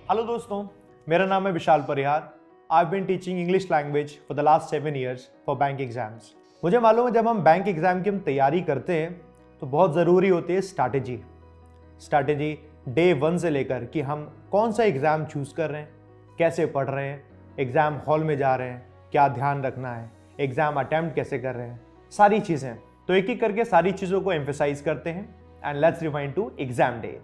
Hello दोस्तों, मेरा नाम है Vishal Parihar. I have been teaching English language for the last 7 years for bank exams. मुझे मालूम है जब हम बैंक एग्जाम की हम तैयारी करते हैं तो बहुत ज़रूरी होती है स्ट्रैटेजी डे 1 से लेकर कि हम कौन सा एग्ज़ाम चूज़ कर रहे हैं, कैसे पढ़ रहे हैं, एग्ज़ाम हॉल में जा रहे हैं, क्या ध्यान रखना है, एग्ज़ाम अटैम्प्ट कैसे कर रहे हैं, सारी चीज़ें। तो एक एक करके सारी चीज़ों को एम्फेसाइज करते हैं and let's rewind to exam day.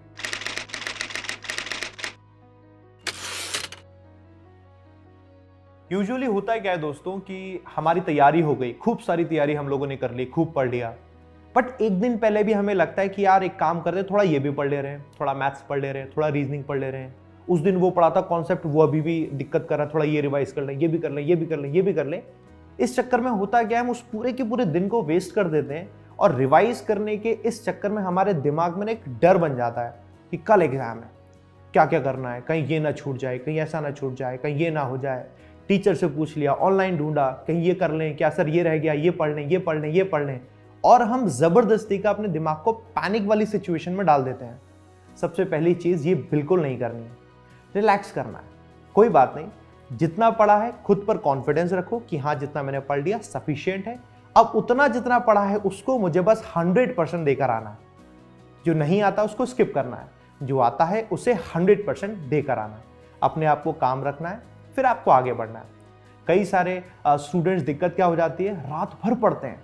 Usually होता है क्या है दोस्तों कि हमारी तैयारी हो गई, खूब सारी तैयारी हम लोगों ने कर ली, खूब पढ़ लिया, बट एक दिन पहले भी हमें लगता है कि यार एक काम करते हैं, थोड़ा ये भी पढ़ ले रहे हैं, थोड़ा मैथ्स पढ़ ले रहे हैं, थोड़ा रीजनिंग पढ़ ले रहे हैं। उस दिन वो पढ़ा था कॉन्सेप्ट, वो अभी भी दिक्कत कर रहा है, थोड़ा ये रिवाइज कर लें, ये भी कर लें, ये भी कर लें, ये भी कर लें। इस चक्कर में होता क्या है, हम उस पूरे के पूरे दिन को वेस्ट कर देते हैं और रिवाइज करने के इस चक्कर में हमारे दिमाग में एक डर बन जाता है कि कल एग्जाम है, क्या क्या करना है, कहीं ये ना छूट जाए, कहीं ऐसा ना छूट जाए, कहीं ये ना हो जाए। टीचर से पूछ लिया, ऑनलाइन ढूंढा, कहीं ये कर लें, क्या सर ये रह गया, ये पढ़ लें, ये पढ़ लें, ये पढ़ लें। और हम जबरदस्ती का अपने दिमाग को पैनिक वाली सिचुएशन में डाल देते हैं। सबसे पहली चीज ये बिल्कुल नहीं करनी है, रिलैक्स करना है। कोई बात नहीं, जितना पढ़ा है खुद पर कॉन्फिडेंस रखो कि हाँ जितना मैंने पढ़ लिया सफिशिएंट है। अब उतना जितना पढ़ा है उसको मुझे बस 100% देकर आना है। जो नहीं आता उसको स्किप करना है, जो आता है उसे 100% देकर आना है। अपने आप को काम रखना है, फिर आपको आगे बढ़ना है। कई सारे स्टूडेंट्स दिक्कत क्या हो जाती है, रात भर पढ़ते हैं,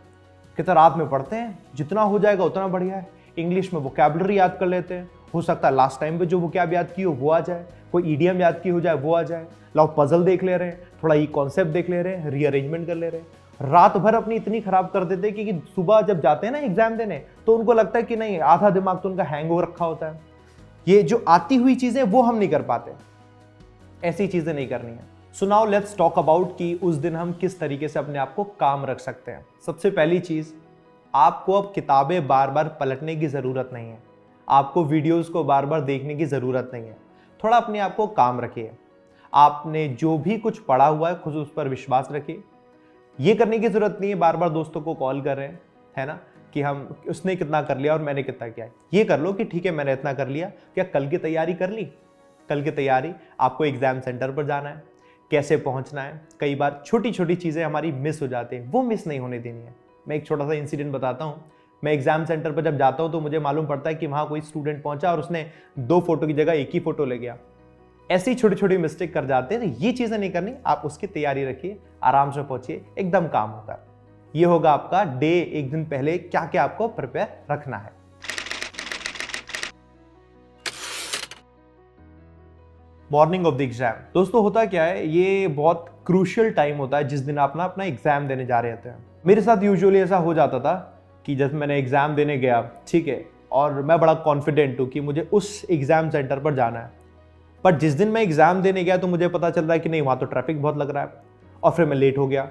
कितना रात में पढ़ते हैं, जितना हो जाएगा उतना बढ़िया है। इंग्लिश में वोकैबुलरी याद कर लेते हैं, हो सकता है लास्ट टाइम पे जो वोकैब याद की हो वो आ जाए, कोई ईडियम याद की हो जाए वो आ जाए। लाओ पजल देख ले रहे हैं, थोड़ा ये कॉन्सेप्ट देख ले रहे हैं, रीअरेंजमेंट कर ले रहे हैं। रात भर अपनी इतनी खराब कर देते हैं कि सुबह जब जाते हैं ना एग्जाम देने तो उनको लगता है कि नहीं, आधा दिमाग तो उनका हैंग हो रखा होता है। ये जो आती हुई चीजें वो हम नहीं कर पाते, ऐसी चीजें नहीं करनी है। So now let's talk about कि उस दिन हम किस तरीके से अपने आप को काम रख सकते हैं। सबसे पहली चीज, आपको अब किताबें बार बार पलटने की जरूरत नहीं है, आपको वीडियोस को बार बार देखने की जरूरत नहीं है। थोड़ा अपने आप को काम रखिए। आपने जो भी कुछ पढ़ा हुआ है खुद उस पर विश्वास रखिए। ये करने की जरूरत नहीं है बार बार दोस्तों को कॉल कर रहे हैं, है ना, कि हम उसने कितना कर लिया और मैंने कितना किया। ये कर लो कि ठीक है मैंने इतना कर लिया, क्या कल की तैयारी कर ली। कल की तैयारी, आपको एग्जाम सेंटर पर जाना है, कैसे पहुंचना है। कई बार छोटी छोटी चीजें हमारी मिस हो जाती हैं, वो मिस नहीं होने देनी है। मैं एक छोटा सा इंसिडेंट बताता हूँ। मैं एग्जाम सेंटर पर जब जाता हूँ तो मुझे मालूम पड़ता है कि वहां कोई स्टूडेंट पहुंचा और उसने 2 फोटो की जगह एक ही फोटो ले गया। ऐसी छोटी छोटी मिस्टेक कर जाते हैं, तो ये चीजें नहीं करनी। आप उसकी तैयारी रखिए, आराम से पहुंचिए, एकदम काम होगा। ये होगा आपका डे, एक दिन पहले क्या क्या आपको प्रिपेयर रखना है। मॉर्निंग ऑफ द एग्जाम, दोस्तों होता क्या है, ये बहुत क्रूशियल टाइम होता है जिस दिन आप ना अपना एग्जाम देने जा रहे होते हैं। मेरे साथ यूजुअली ऐसा हो जाता था कि जब मैंने एग्जाम देने गया, ठीक है, और मैं बड़ा कॉन्फिडेंट हूं कि मुझे उस एग्जाम सेंटर पर जाना है, बट जिस दिन मैं एग्जाम देने गया तो मुझे पता चल रहा है कि नहीं, वहां तो ट्रैफिक बहुत लग रहा है, और फिर मैं लेट हो गया।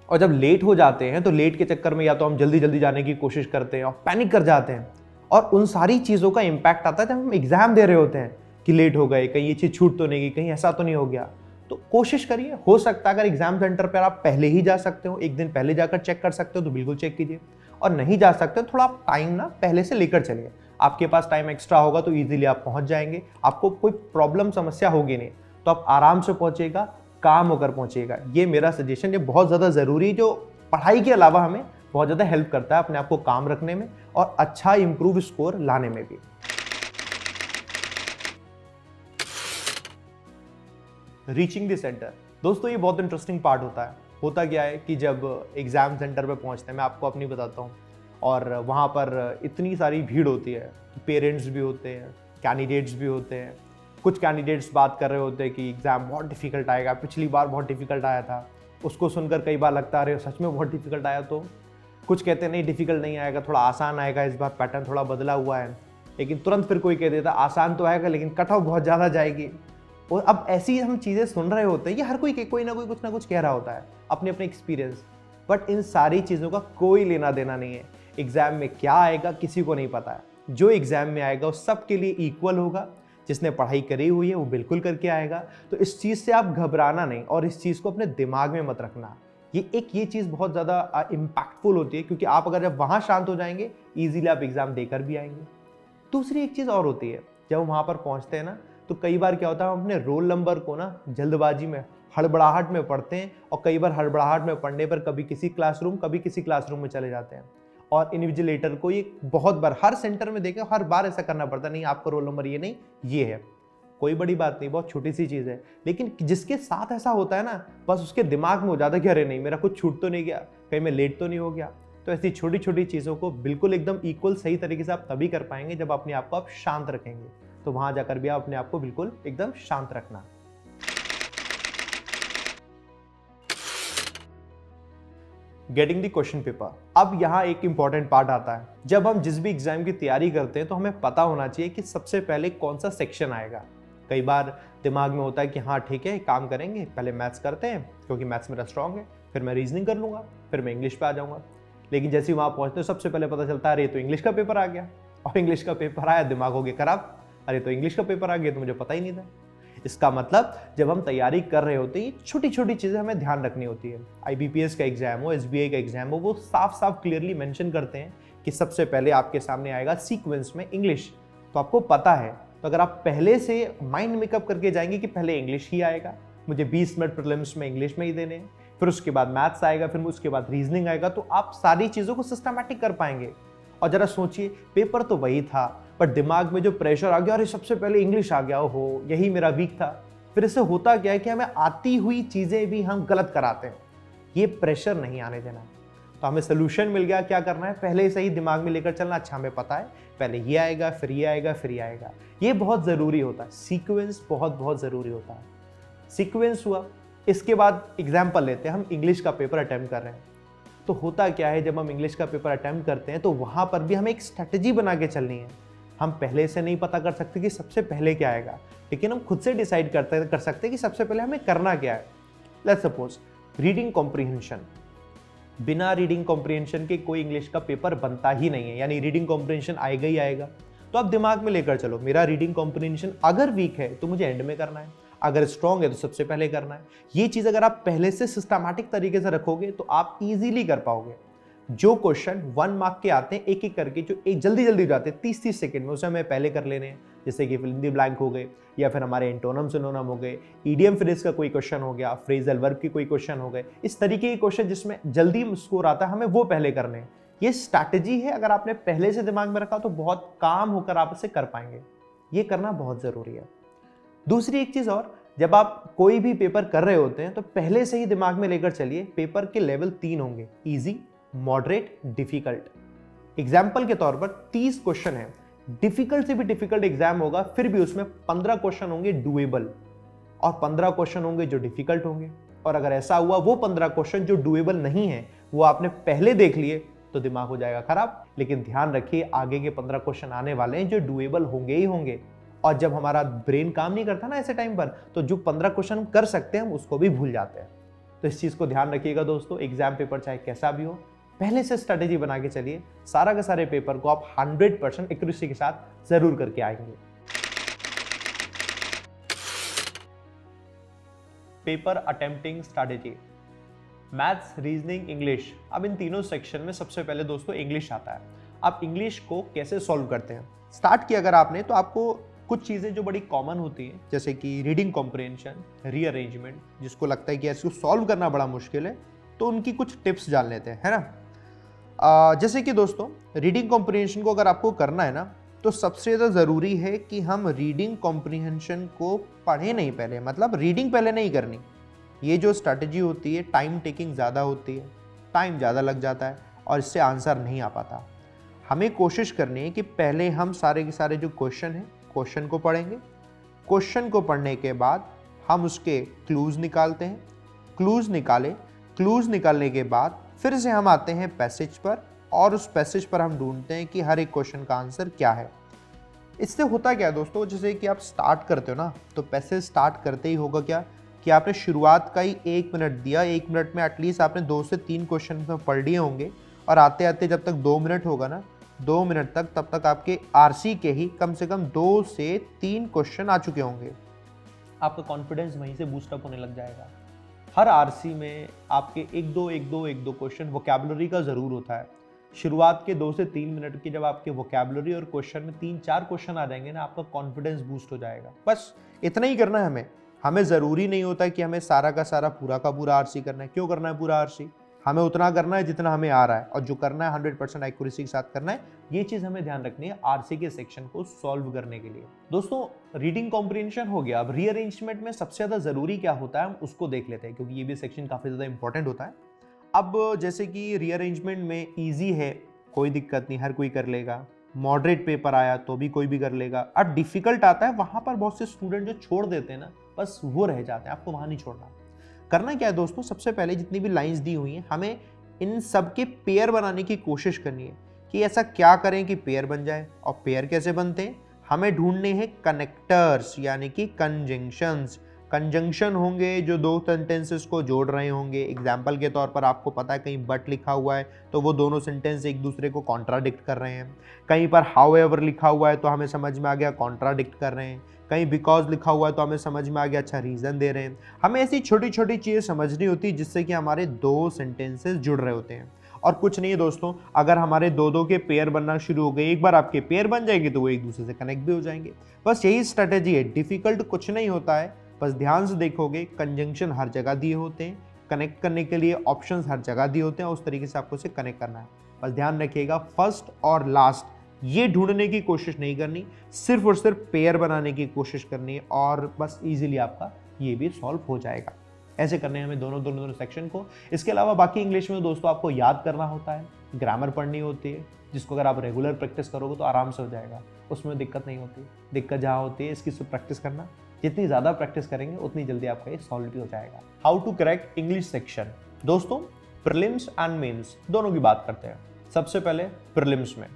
और जब लेट हो जाते हैं तो लेट के चक्कर में या तो हम जल्दी जल्दी जाने की कोशिश करते हैं और पैनिक कर जाते हैं, और उन सारी चीज़ों का इंपैक्ट आता है जब हम एग्जाम दे रहे होते हैं कि लेट हो गए, कहीं ये चीज़ छूट तो नहीं गई, कहीं ऐसा तो नहीं हो गया। तो कोशिश करिए, हो सकता है अगर एग्जाम सेंटर पर आप पहले ही जा सकते हो, एक दिन पहले जाकर चेक कर सकते हो तो बिल्कुल चेक कीजिए, और नहीं जा सकते हो थोड़ा टाइम ना पहले से लेकर चलिए। आपके पास टाइम एक्स्ट्रा होगा तो इजीली आप पहुंच जाएंगे, आपको कोई प्रॉब्लम समस्या होगी नहीं, तो आप आराम से पहुंचेगा, काम होकर पहुंचेगा। ये मेरा सजेशन, ये बहुत ज़्यादा ज़रूरी, जो पढ़ाई के अलावा हमें बहुत ज़्यादा हेल्प करता है अपने आप को काम रखने में और अच्छा इंप्रूव स्कोर लाने में भी। रीचिंग द सेंटर, दोस्तों ये बहुत इंटरेस्टिंग पार्ट होता है। होता क्या है कि जब एग्जाम सेंटर पे पहुंचते हैं, मैं आपको अपनी बताता हूँ, और वहाँ पर इतनी सारी भीड़ होती है, पेरेंट्स भी होते हैं, कैंडिडेट्स भी होते हैं। कुछ कैंडिडेट्स बात कर रहे होते हैं कि एग्ज़ाम बहुत डिफिकल्ट आएगा, पिछली बार बहुत डिफिकल्ट आया था। उसको सुनकर कई बार लगता है अरे सच में बहुत डिफिकल्ट आया। तो कुछ कहते हैं नहीं डिफिकल्ट नहीं आएगा, थोड़ा आसान आएगा, इस बार पैटर्न थोड़ा बदला हुआ है। लेकिन तुरंत फिर कोई कह देता आसान तो आएगा लेकिन कट ऑफ बहुत ज़्यादा जाएगी। और अब ऐसी हम चीज़ें सुन रहे होते हैं, ये हर कोई ना कुछ कह रहा होता है, अपने अपने एक्सपीरियंस। बट इन सारी चीज़ों का कोई लेना देना नहीं है। एग्ज़ाम में क्या आएगा किसी को नहीं पता है। जो एग्ज़ाम में आएगा वो सबके लिए इक्वल होगा। जिसने पढ़ाई करी हुई है वो बिल्कुल करके आएगा। तो इस चीज़ से आप घबराना नहीं और इस चीज़ को अपने दिमाग में मत रखना। ये चीज़ बहुत ज़्यादा इम्पैक्टफुल होती है, क्योंकि आप अगर जब वहाँ शांत हो जाएंगे ईजिली आप एग्ज़ाम देकर भी आएंगे। दूसरी एक चीज़ और होती है, जब वहाँ पर पहुँचते हैं ना तो कई बार क्या होता है, हम अपने रोल नंबर को ना जल्दबाजी में, हड़बड़ाहट में पढ़ते हैं, और कई बार हड़बड़ाहट में पढ़ने पर कभी किसी क्लासरूम में चले जाते हैं। और इन्विजिलेटर को ये बहुत बार, हर सेंटर में देखें, हर बार ऐसा करना पड़ता है, नहीं आपका रोल नंबर ये नहीं, ये है। कोई बड़ी बात नहीं, बहुत छोटी सी चीज़ है, लेकिन जिसके साथ ऐसा होता है ना, बस उसके दिमाग में हो जाता है कि अरे नहीं, मेरा कुछ छूट तो नहीं गया, कहीं मैं लेट तो नहीं हो गया। तो ऐसी छोटी छोटी चीज़ों को बिल्कुल एकदम इक्वल सही तरीके से आप तभी कर पाएंगे जब अपने आप को आप शांत रखेंगे। तो वहां जाकर भी आप अपने आप को बिल्कुल एकदम शांत रखना। Getting the question paper. अब यहाँ एक इंपॉर्टेंट पार्ट आता है। जब हम जिस भी एग्जाम की तैयारी करते हैं तो हमें पता होना चाहिए कि सबसे पहले कौन सा सेक्शन आएगा। कई बार दिमाग में होता है कि हाँ ठीक है, काम करेंगे, पहले मैथ्स करते हैं क्योंकि मैथ्स मेरा स्ट्रांग है, फिर मैं रीजनिंग कर लूंगा, फिर मैं इंग्लिश पे आ जाऊंगा। लेकिन जैसे ही वहां पहुंचते हो सबसे पहले पता चलता है अरे तो इंग्लिश का पेपर आ गया, और इंग्लिश का पेपर आया, दिमाग हो गया खराब, अरे तो इंग्लिश का पेपर आ गया, तो मुझे पता ही नहीं था। इसका मतलब जब हम तैयारी कर रहे होते हैं, छोटी छोटी चीजें हमें ध्यान रखनी होती है। IBPS का एग्जाम हो, SBI का एग्जाम हो, वो साफ साफ क्लियरली मेंशन करते हैं कि सबसे पहले आपके सामने आएगा सीक्वेंस में इंग्लिश। तो आपको पता है, तो अगर आप पहले से माइंड मेकअप करके जाएंगे कि पहले इंग्लिश ही आएगा, मुझे 20 मिनट प्रीलिम्स में इंग्लिश में ही देने हैं, फिर उसके बाद मैथ्स आएगा, फिर उसके बाद रीजनिंग आएगा, तो आप सारी चीजों को सिस्टमैटिक कर पाएंगे। और जरा सोचिए, पेपर तो वही था, पर दिमाग में जो प्रेशर आ गया, अरे सबसे पहले इंग्लिश आ गया, हो यही मेरा वीक था। फिर इससे होता क्या है कि हमें आती हुई चीजें भी हम गलत कराते हैं। ये प्रेशर नहीं आने देना। तो हमें सोल्यूशन मिल गया, क्या करना है, पहले से ही दिमाग में लेकर चलना। अच्छा हमें पता है पहले ये आएगा, फिर ये आएगा, फिर ये आएगा। ये बहुत जरूरी होता है, सीक्वेंस बहुत बहुत जरूरी होता है। सीक्वेंस हुआ, इसके बाद एग्जाम्पल लेते हैं, हम इंग्लिश का पेपर अटेम्प्ट कर रहे हैं। तो होता क्या है, जब हम इंग्लिश का पेपर अटेम्प्ट करते हैं तो वहां पर भी हमें एक स्ट्रेटजी बना के चलनी है। हम पहले से नहीं पता कर सकते कि सबसे पहले क्या आएगा, लेकिन हम खुद से डिसाइड कर सकते हैं कि सबसे पहले हमें करना क्या है। Let's suppose reading comprehension. बिना रीडिंग कॉम्प्रिहेंशन के कोई इंग्लिश का पेपर बनता ही नहीं है, यानी रीडिंग कॉम्प्रिहेंशन आएगा ही आएगा। तो आप दिमाग में लेकर चलो, मेरा रीडिंग कॉम्प्रिहेंशन अगर वीक है तो मुझे एंड में करना है, अगर स्ट्रांग है तो सबसे पहले करना है। ये चीज अगर आप पहले से सिस्टमैटिक तरीके से रखोगे तो आप इजीली कर पाओगे। जो क्वेश्चन 1 मार्क के आते हैं एक एक करके, जो एक जल्दी जल्दी जाते हैं 30-30 सेकंड में, उसे हमें पहले कर लेने हैं। जैसे कि फिल इन द ब्लैंक हो गए, या फिर हमारे एंटोनम सिनोनिम हो गए, ईडियम फ्रेज का कोई क्वेश्चन हो गया, फ्रेजल वर्ब के कोई क्वेश्चन हो गए। इस तरीके के क्वेश्चन जिसमें जल्दी स्कोर आता है, हमें वो पहले करने हैं। ये स्ट्रैटेजी है, अगर आपने पहले से दिमाग में रखा तो बहुत काम होकर आप इसे कर पाएंगे। ये करना बहुत जरूरी है। दूसरी एक चीज और, जब आप कोई भी पेपर कर रहे होते हैं तो पहले से ही दिमाग में लेकर चलिए, पेपर के लेवल 3 होंगे, इजी, मॉडरेट, डिफिकल्ट। एग्जाम्पल के तौर पर 30 क्वेश्चन है, डिफिकल्ट से भी डिफिकल्ट एग्जाम होगा, फिर भी उसमें 15 क्वेश्चन होंगे डुएबल और 15 क्वेश्चन होंगे जो डिफिकल्ट होंगे। और अगर ऐसा हुआ वो 15 क्वेश्चन जो डुएबल नहीं है वो आपने पहले देख लिए तो दिमाग हो जाएगा खराब। लेकिन ध्यान रखिए, आगे के 15 क्वेश्चन आने वाले हैं जो डुएबल होंगे ही होंगे। और जब हमारा ब्रेन काम नहीं करता ना ऐसे टाइम पर, तो जो 15 क्वेश्चन हम कर सकते हैं हम उसको भी भूल जाते हैं। तो इस चीज को ध्यान रखिएगा दोस्तों, एग्जाम पेपर चाहे कैसा भी हो, पहले से स्ट्रेटेजी बना के चलिए। सारा के सारे पेपर को आप 100% एक्यूरेसी के साथ जरूर करके आएंगे। Paper attempting strategy, maths, reasoning, English. अब इन तीनों सेक्शन में सबसे पहले दोस्तों इंग्लिश आता है। आप इंग्लिश को कैसे सॉल्व करते हैं, स्टार्ट किया अगर आपने, तो आपको कुछ चीज़ें जो बड़ी कॉमन होती हैं, जैसे कि रीडिंग कॉम्प्रिहेंशन, रीअरेंजमेंट, जिसको लगता है कि इसको सॉल्व करना बड़ा मुश्किल है, तो उनकी कुछ टिप्स जान लेते हैं, है ना। जैसे कि दोस्तों रीडिंग कॉम्प्रिहेंशन को अगर आपको करना है ना, तो सबसे ज़्यादा ज़रूरी है कि हम रीडिंग कॉम्प्रिहेंशन को पढ़ें नहीं पहले, मतलब रीडिंग पहले नहीं करनी। ये जो स्ट्रैटेजी होती है टाइम टेकिंग ज़्यादा होती है, टाइम ज़्यादा लग जाता है और इससे आंसर नहीं आ पाता। हमें कोशिश करनी है कि पहले हम सारे के सारे जो क्वेश्चन हैं, क्वेश्चन को पढ़ेंगे। क्वेश्चन को पढ़ने के बाद हम उसके क्लूज निकालते हैं, क्लूज निकालने के बाद फिर से हम आते हैं पैसेज पर, और उस पैसेज पर हम ढूंढते हैं कि हर एक क्वेश्चन का आंसर क्या है। इससे होता क्या है दोस्तों, जैसे कि आप स्टार्ट करते हो ना, तो पैसेज स्टार्ट करते ही होगा क्या कि आपने शुरुआत का ही 1 मिनट दिया, 1 मिनट में एटलीस्ट आपने 2 से 3 क्वेश्चन पढ़ लिए होंगे, और आते आते जब तक 2 मिनट होगा ना, 2 मिनट तक, तब तक आपके आरसी के ही कम से कम 2 से 3 क्वेश्चन आ चुके होंगे। आपका कॉन्फिडेंस वहीं से बूस्टअप होने लग जाएगा। हर आरसी में आपके एक दो क्वेश्चन वोकैबुलरी का ज़रूर होता है। शुरुआत के 2 से 3 मिनट की जब आपके वोकैबुलरी और क्वेश्चन में 3-4 क्वेश्चन आ जाएंगे ना, आपका कॉन्फिडेंस बूस्ट हो जाएगा। बस इतना ही करना है हमें ज़रूरी नहीं होता कि हमें सारा का सारा पूरा का पूरा आरसी करना है। क्यों करना है पूरा आरसी? हमें उतना करना है जितना हमें आ रहा है, और जो करना है 100% एक्यूरेसी के साथ करना है। ये चीज़ हमें ध्यान रखनी है आरसी के सेक्शन को सॉल्व करने के लिए। दोस्तों, रीडिंग कॉम्प्रिहेंशन हो गया। अब रीअरेंजमेंट में सबसे ज़्यादा ज़रूरी क्या होता है, हम उसको देख लेते हैं, क्योंकि ये भी सेक्शन काफ़ी ज़्यादा इंपॉर्टेंट होता है। अब जैसे कि रीअरेंजमेंट में ईजी है, कोई दिक्कत नहीं, हर कोई कर लेगा। मॉडरेट पेपर आया तो भी कोई भी कर लेगा। अब डिफिकल्ट आता है, वहां पर बहुत से स्टूडेंट जो छोड़ देते हैं ना, बस वो रह जाते हैं। आपको वहां नहीं छोड़ना। करना क्या है दोस्तों, सबसे पहले जितनी भी लाइंस दी हुई हैं, हमें इन सब के पेयर बनाने की कोशिश करनी है कि ऐसा क्या करें कि पेयर बन जाए। और पेयर कैसे बनते हैं, हमें ढूंढने हैं कनेक्टर्स, यानी कि कंजंक्शंस। कंजंक्शन होंगे जो दो सेंटेंसेस को जोड़ रहे होंगे। एग्जाम्पल के तौर पर आपको पता है कहीं बट लिखा हुआ है तो वो दोनों सेंटेंस एक दूसरे को कॉन्ट्राडिक्ट कर रहे हैं। कहीं पर हाउएवर लिखा हुआ है तो हमें समझ में आ गया कॉन्ट्राडिक्ट कर रहे हैं। कहीं बिकॉज लिखा हुआ है तो हमें समझ में आ गया अच्छा रीज़न दे रहे हैं। हमें ऐसी छोटी छोटी चीज़ें समझनी होती है जिससे कि हमारे दो सेंटेंसेस जुड़ रहे होते हैं। और कुछ नहीं है दोस्तों, अगर हमारे दो दो के पेयर बनना शुरू हो गए, एक बार आपके पेयर बन जाएंगे तो वो एक दूसरे से कनेक्ट भी हो जाएंगे। बस यही स्ट्रेटेजी है। डिफिकल्ट कुछ नहीं होता है, बस ध्यान से देखोगे कंजंक्शन हर जगह दिए होते हैं, कनेक्ट करने के लिए ऑप्शंस हर जगह दिए होते हैं, उस तरीके से आपको इसे कनेक्ट करना है। बस ध्यान रखिएगा, फर्स्ट और लास्ट ये ढूंढने की कोशिश नहीं करनी, सिर्फ और सिर्फ पेयर बनाने की कोशिश करनी है, और बस इजीली आपका ये भी सॉल्व हो जाएगा। ऐसे करने हैं हमें दोनों सेक्शन को। इसके अलावा बाकी इंग्लिश में दोस्तों आपको याद करना होता है, ग्रामर पढ़नी होती है, जिसको अगर आप रेगुलर प्रैक्टिस करोगे तो आराम से हो जाएगा, उसमें दिक्कत नहीं होती। दिक्कत जहाँ होती है इसकी सिर्फ प्रैक्टिस करना। जितनी ज़्यादा प्रैक्टिस करेंगे उतनी जल्दी आपका ये सॉल्व भी हो जाएगा। How to correct English section. दोस्तों, प्रीलिम्स एंड मेंस दोनों की बात करते हैं। सबसे पहले प्रीलिम्स में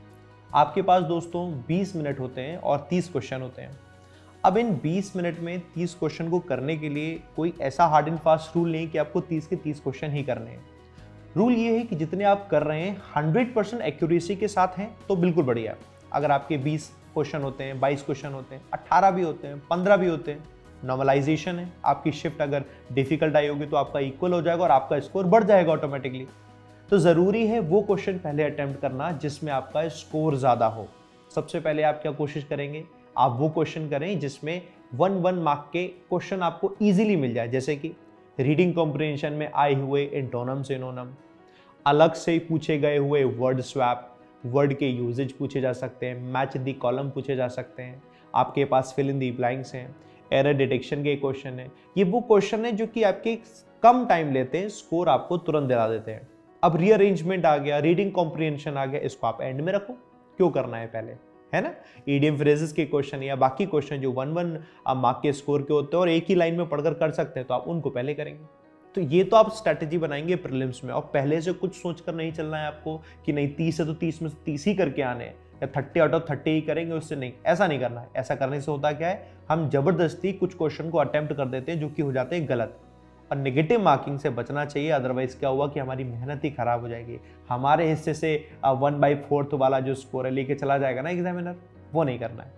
आपके पास दोस्तों 20 मिनट होते हैं और 30 क्वेश्चन होते हैं। अब इन 20 मिनट में 30 क्वेश्चन को करने के लिए कोई ऐसा हार्ड एंड फास्ट रूल नहीं कि आपको 30 के 30 क्वेश्चन ही करने हैं। रूल ये है कि जितने आप कर रहे हैं 100% एक्यूरेसी के साथ हैं तो बिल्कुल बढ़िया है। अगर आपके 20 क्वेश्चन होते हैं, 22 क्वेश्चन होते हैं, 18 भी होते हैं, 15 भी होते हैं, नॉर्मलाइजेशन है। आपकी शिफ्ट अगर डिफिकल्ट आई होगी तो आपका इक्वल हो जाएगा और आपका स्कोर बढ़ जाएगा ऑटोमेटिकली। तो ज़रूरी है वो क्वेश्चन पहले अटेम्प्ट करना जिसमें आपका स्कोर ज़्यादा हो। सबसे पहले आप क्या कोशिश करेंगे, आप वो क्वेश्चन करें जिसमें 1 मार्क के क्वेश्चन आपको इजीली मिल जाए। जैसे कि रीडिंग कॉम्प्रिहेंशन में आए हुए एंटोनम सिनोनिम, अलग से पूछे गए हुए वर्ड स्वैप, वर्ड के यूजेज पूछे जा सकते हैं, मैच द कॉलम पूछे जा सकते हैं, आपके पास फिल इन द ब्लैंक्स हैं, एरर डिटेक्शन के क्वेश्चन है। ये वो क्वेश्चन है जो कि आपके कम टाइम लेते हैं, स्कोर आपको तुरंत दिला देते हैं। अब रीअरेंजमेंट आ गया, रीडिंग कॉम्प्रिहेंशन आ गया, इसको आप एंड में रखो। क्यों करना है पहले, है ना। ईडियम फ्रेजेस के क्वेश्चन या बाकी क्वेश्चन जो 1 मार्क के स्कोर के होते हैं और एक ही लाइन में पढ़कर कर सकते हैं तो आप उनको पहले करेंगे। तो ये तो आप स्ट्रैटेजी बनाएंगे प्रीलिम्स में, और पहले से कुछ सोच कर नहीं चलना है आपको कि नहीं 30 है तो 30 में से 30 ही करके आने हैं या 30 आउट ऑफ 30 ही करेंगे, उससे नहीं, ऐसा नहीं करना है। ऐसा करने से होता क्या है, हम जबरदस्ती कुछ क्वेश्चन को अटेम्प्ट कर देते हैं जो कि हो जाते हैं गलत। और नेगेटिव मार्किंग से बचना चाहिए, अदरवाइज क्या हुआ कि हमारी मेहनत ही खराब हो जाएगी। हमारे हिस्से से 1/4 वाला जो स्कोर है लेके चला जाएगा ना एग्जामिनर, वो नहीं करना है।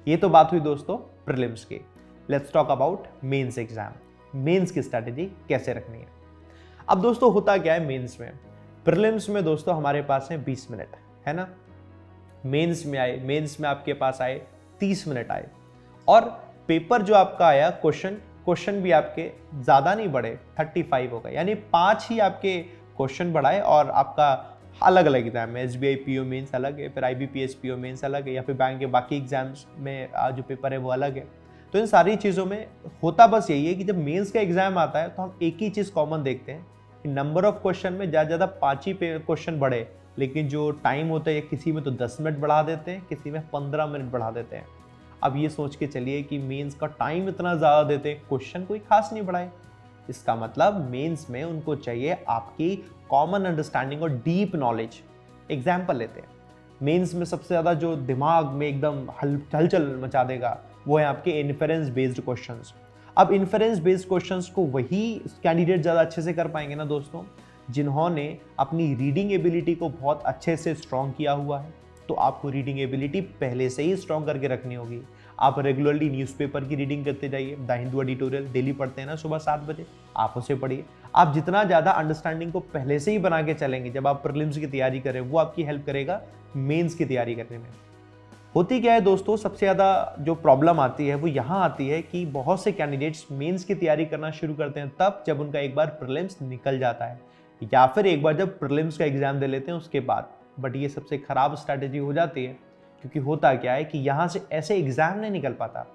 ये तो बात हुई दोस्तों प्रीलिम्स की। Let's talk about mains exam. Mains की स्ट्रैटेजी कैसे रखनी है। अब दोस्तों होता क्या है मेंस में, प्रीलिम्स में दोस्तों हमारे पास है 20 मिनट, है ना। मेंस में आपके पास आए 30 मिनट आए, और पेपर जो आपका आया क्वेश्चन भी आपके ज़्यादा नहीं बढ़े, 35 हो गए, यानी 5 ही आपके क्वेश्चन बढ़ाए। और आपका अलग अलग एग्जाम है, SBI PO मेंस अलग है, फिर IBPS PO मेंस अलग है, या फिर बैंक के बाकी एग्जाम्स में जो पेपर है वो अलग है। तो इन सारी चीज़ों में होता बस यही है कि जब मेंस का एग्जाम आता है तो हम एक ही चीज़ कॉमन देखते हैं कि नंबर ऑफ क्वेश्चन में ज़्यादा 5 ही क्वेश्चन बढ़े, लेकिन जो टाइम होता है किसी में तो 10 मिनट बढ़ा देते हैं, किसी में 15 मिनट बढ़ा देते हैं। अब ये सोच के चलिए कि मेंस का टाइम इतना ज़्यादा देते हैं, क्वेश्चन कोई खास नहीं बढ़ाए। इसका मतलब मेंस में उनको चाहिए आपकी कॉमन अंडरस्टैंडिंग और डीप नॉलेज। एग्जाम्पल लेते हैं, मेंस में सबसे ज़्यादा जो दिमाग में एकदम हलचल मचा देगा वो है आपके इन्फेरेंस बेस्ड क्वेश्चंस। अब इन्फेरेंस बेस्ड क्वेश्चंस को वही कैंडिडेट ज़्यादा अच्छे से कर पाएंगे ना दोस्तों जिन्होंने अपनी रीडिंग एबिलिटी को बहुत अच्छे से स्ट्रॉन्ग किया हुआ है। तो आपको रीडिंग एबिलिटी पहले से ही स्ट्रॉन्ग करके रखनी होगी। आप रेगुलरली न्यूज़पेपर की रीडिंग करते जाइए, द हिंदू एडिटोरियल डेली पढ़ते हैं ना सुबह 7 बजे, आप उसे पढ़िए। आप जितना ज़्यादा अंडरस्टैंडिंग को पहले से ही बना के चलेंगे जब आप प्रीलिम्स की तैयारी करें, वो आपकी हेल्प करेगा मेंस की तैयारी करने में। होती क्या है दोस्तों, सबसे ज़्यादा जो प्रॉब्लम आती है वो यहाँ आती है कि बहुत से कैंडिडेट्स मेंस की तैयारी करना शुरू करते हैं तब जब उनका एक बार प्रीलिम्स निकल जाता है, या फिर एक बार जब प्रीलिम्स का एग्जाम दे लेते हैं उसके बाद। बट ये सबसे खराब स्ट्रैटेजी हो जाती है, क्योंकि होता क्या है कि यहाँ से ऐसे एग्जाम नहीं निकल पाता।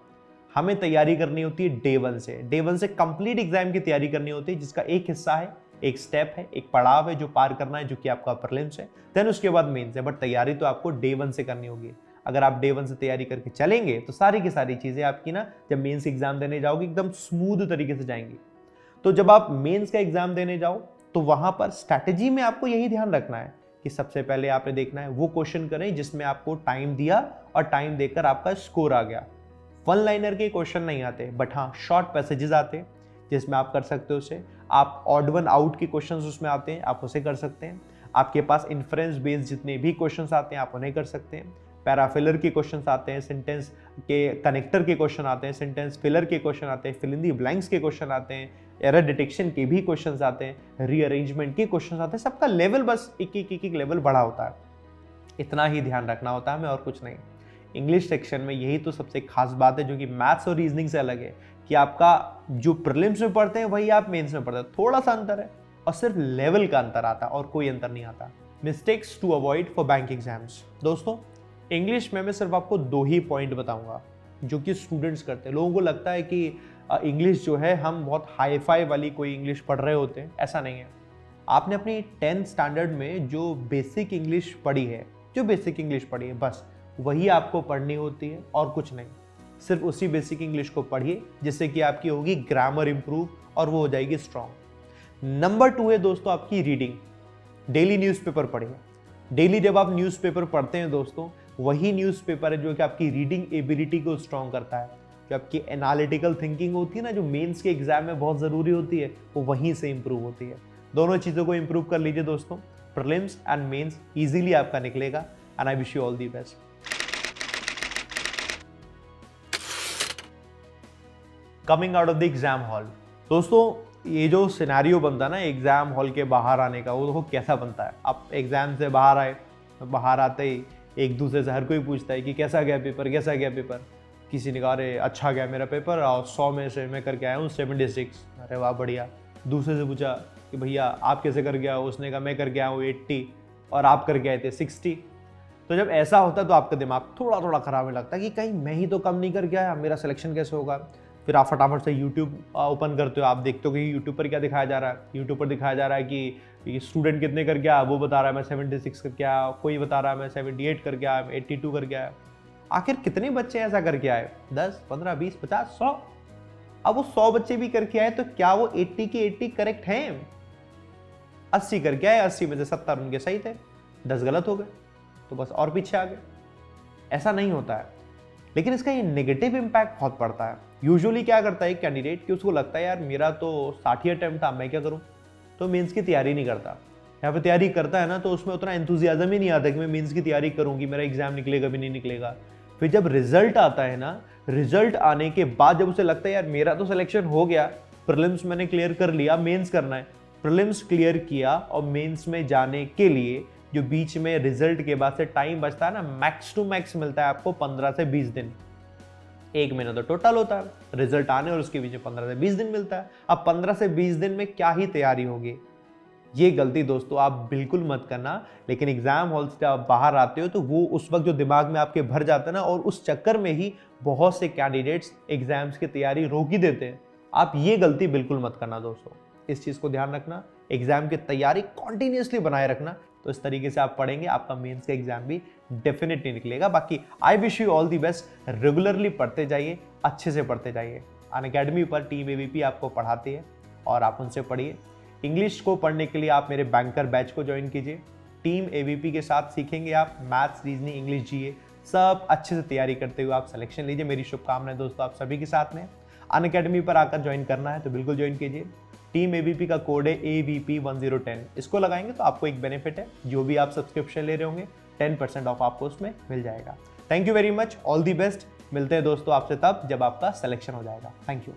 हमें तैयारी करनी होती है डे वन से कंप्लीट एग्जाम की तैयारी करनी होती है, जिसका एक हिस्सा है, एक स्टेप है, एक पड़ाव है जो पार करना है, जो कि आपका प्रीलिम्स है, देन उसके बाद मेंस है। बट तैयारी तो आपको डे वन से करनी होगी। अगर आप डे वन से तैयारी करके चलेंगे तो सारी की सारी चीजें आपकी ना जब मेंस एग्जाम देने जाओगे एकदम स्मूथ तरीके से जाएंगी। तो जब आप मेंस का एग्जाम देने जाओ तो वहां पर स्ट्रैटेजी में आपको यही ध्यान रखना है कि सबसे पहले आपने देखना है वो क्वेश्चन करें जिसमें आपको टाइम दिया और टाइम देकर आपका स्कोर आ गया। वन लाइनर के क्वेश्चन नहीं आते, बट हाँ शॉर्ट पैसेजेस आते हैं जिसमें आप कर सकते हो उसे। आप ऑड वन आउट के क्वेश्चंस उसमें आते हैं, आप उसे कर सकते हैं। आपके पास इन्फ्रेंस बेस्ड जितने भी क्वेश्चंस आते हैं आप उन्हें कर सकते हैं। पैराफिलर के क्वेश्चंस आते हैं, सेंटेंस के कनेक्टर के क्वेश्चन आते हैं, सेंटेंस फिलर के क्वेश्चन आते हैं, फिल इन दी ब्लैंक्स के क्वेश्चन आते हैं, एरर डिटेक्शन के भी क्वेश्चंस आते हैं, रीअरेंजमेंट के क्वेश्चंस आते हैं। सबका लेवल बस एक लेवल बढ़ा होता है, इतना ही ध्यान रखना होता है हमें, और कुछ नहीं। इंग्लिश सेक्शन में यही तो सबसे खास बात है जो कि मैथ्स और रीजनिंग से अलग है, कि आपका जो प्रीलिम्स में पढ़ते हैं वही आप मेंस में पढ़ते हैं। थोड़ा सा अंतर है और सिर्फ लेवल का अंतर आता है और कोई अंतर नहीं आता। Mistakes to avoid for bank exams. दोस्तों इंग्लिश में मैं सिर्फ आपको 2 ही पॉइंट बताऊंगा जो कि स्टूडेंट्स करते हैं। लोगों को लगता है कि इंग्लिश जो है हम बहुत हाई फाई वाली कोई इंग्लिश पढ़ रहे होते हैं, ऐसा नहीं है। आपने अपनी 10th स्टैंडर्ड में जो बेसिक इंग्लिश पढ़ी है, बस वही आपको पढ़नी होती है और कुछ नहीं। सिर्फ उसी बेसिक इंग्लिश को पढ़िए जिससे कि आपकी होगी ग्रामर इंप्रूव और वो हो जाएगी स्ट्रांग। नंबर 2 है दोस्तों आपकी रीडिंग। डेली न्यूज़पेपर पढ़िए। डेली जब आप न्यूज़पेपर पढ़ते हैं दोस्तों, वही न्यूज़पेपर है जो कि आपकी रीडिंग एबिलिटी को स्ट्रांग करता है। जो आपकी एनालिटिकल थिंकिंग होती है ना, जो मेंस के एग्जाम में बहुत ज़रूरी होती है, वो वहीं से इंप्रूव होती है। दोनों चीज़ों को इंप्रूव कर लीजिए दोस्तों, प्रीलिम्स एंड मेंस इजीली आपका निकलेगा। And I wish you all the best. Coming out of the exam hall. दोस्तों ये जो सिनेरियो बनता है ना एग्जाम हॉल के बाहर आने का, वो देखो कैसा बनता है। आप एग्जाम से बाहर आए, बाहर आते ही एक दूसरे से हर कोई पूछता है कि कैसा गया पेपर। किसी ने कहा अरे अच्छा गया मेरा पेपर, और 100 में से मैं करके आया हूँ 76। अरे वाह बढ़िया। दूसरे से पूछा कि भैया आप कैसे कर गया, उसने कहा मैं करके आया हूँ 80 और आप करके आए थे 60। तो जब ऐसा होता है तो आपका दिमाग थोड़ा थोड़ा खराब होने लगता है कि कहीं मैं ही तो कम नहीं करके आया, मेरा सिलेक्शन कैसे होगा। फिर आप फटाफट से यूट्यूब ओपन करते हो, आप देखते हो कि यूट्यूब पर क्या दिखाया जा रहा है। यूट्यूब पर दिखाया जा रहा है कि स्टूडेंट कितने कर गया, वो बता रहा है मैं 76 कर गया, कोई बता रहा है मैं 78 कर गया, 82 कर गया। आखिर कितने बच्चे ऐसा करके आए? 10, 15, 20, 50, 100। अब वो 100 बच्चे भी करके आए तो क्या वो 80 के 80 करेक्ट हैं? 80 करके आए, 80 में से 70 उनके सही थे, 10 गलत हो गए, तो बस और पीछे आ गए। ऐसा नहीं होता है, लेकिन इसका ये नेगेटिव इंपैक्ट बहुत पड़ता है। यूजुअली क्या करता है कैंडिडेट कि उसको लगता है यार मेरा तो 60 अटेम्प्ट था, मैं क्या करूं, तो मेंस की तैयारी नहीं करता। या फिर तैयारी करता है ना तो उसमें उतना एंथुजियाज्म ही नहीं आता कि मैं मेंस की तैयारी करूंगी, मेरा एग्जाम निकलेगा भी नहीं निकलेगा। फिर जब रिजल्ट आता है ना, रिजल्ट आने के बाद जब उसे लगता है यार मेरा तो सिलेक्शन हो गया, प्रीलिम्स मैंने क्लियर कर लिया, मेंस करना है। प्रीलिम्स क्लियर किया और मेंस में जाने के लिए जो बीच में रिजल्ट के बाद से टाइम बचता है ना, मैक्स टू मैक्स मिलता है आपको 15 से 20 दिन। 1 महीना तो टोटल होता है रिजल्ट आने और उसके बीच में 15 से 20 दिन मिलता है। अब 15 से 20 दिन में क्या ही तैयारी होगी। ये गलती दोस्तों आप बिल्कुल मत करना। लेकिन एग्जाम हॉल से जब आप बाहर आते हो तो वो उस वक्त जो दिमाग में आपके भर जाता है ना, और उस चक्कर में ही बहुत से कैंडिडेट्स एग्जाम्स की तैयारी रोक ही देते हैं। आप ये गलती बिल्कुल मत करना दोस्तों, इस चीज को ध्यान रखना। एग्जाम की तैयारी कॉन्टिन्यूसली बनाए रखना, तो इस तरीके से आप पढ़ेंगे, आपका मेंस का एग्जाम भी डेफिनेटली निकलेगा। बाकी I wish you all the best. Regularly पढ़ते जाइए, अच्छे से पढ़ते जाइए। अनअकैडमी पर टीम एबीपी आपको पढ़ाती है और आप उनसे पढ़िए। इंग्लिश को पढ़ने के लिए आप मेरे बैंकर बैच को ज्वाइन कीजिए। टीम एबीपी के साथ सीखेंगे आप मैथ्स, रीजनिंग, इंग्लिश, जीए सब अच्छे से तैयारी करते हुए आप सिलेक्शन लीजिए। मेरी शुभकामनाएं दोस्तों आप सभी के साथ में। अनअकैडमी पर आकर ज्वाइन करना है तो बिल्कुल ज्वाइन कीजिए। टीम एबीपी का कोड है ABP1010, इसको लगाएंगे तो आपको एक बेनिफिट है, जो भी आप सब्सक्रिप्शन ले रहे होंगे 10% ऑफ आपको उसमें मिल जाएगा। Thank you very much, all the best. मिलते हैं दोस्तों आपसे तब जब आपका सिलेक्शन हो जाएगा। Thank you.